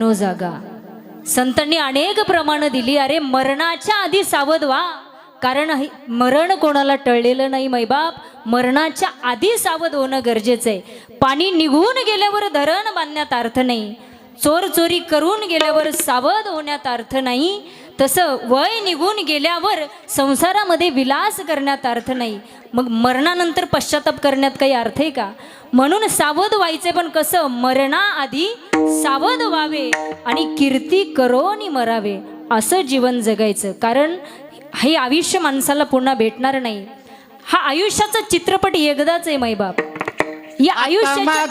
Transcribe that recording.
No जागा संतांनी अनेक प्रमाण दिली. अरे मरणाच्या आधी सावध व्हा, कारण मरण कोणाला टळलेलं नाही मैबाप. मरणाच्या आधी सावध होणं गरजेचं आहे. पाणी निघून गेल्यावर धरण बांधण्यात अर्थ नाही, चोर चोरी करून गेल्यावर सावध होण्यात अर्थ नाही, तसं वय निघून गेल्यावर संसारामध्ये विलास करण्यात अर्थ नाही. मग मरणानंतर पश्चाताप करण्यात काही अर्थ आहे का? म्हणून सावध व्हायचे, पण कसं? मरणाआधी सावध व्हावे आणि कीर्ती करोनी मरावे, असं जीवन जगायचं. कारण हे आयुष्य माणसाला पुन्हा भेटणार नाही. हा आयुष्याचा चित्रपट एकदाच आहे मैबाप. या आयुष्याच्या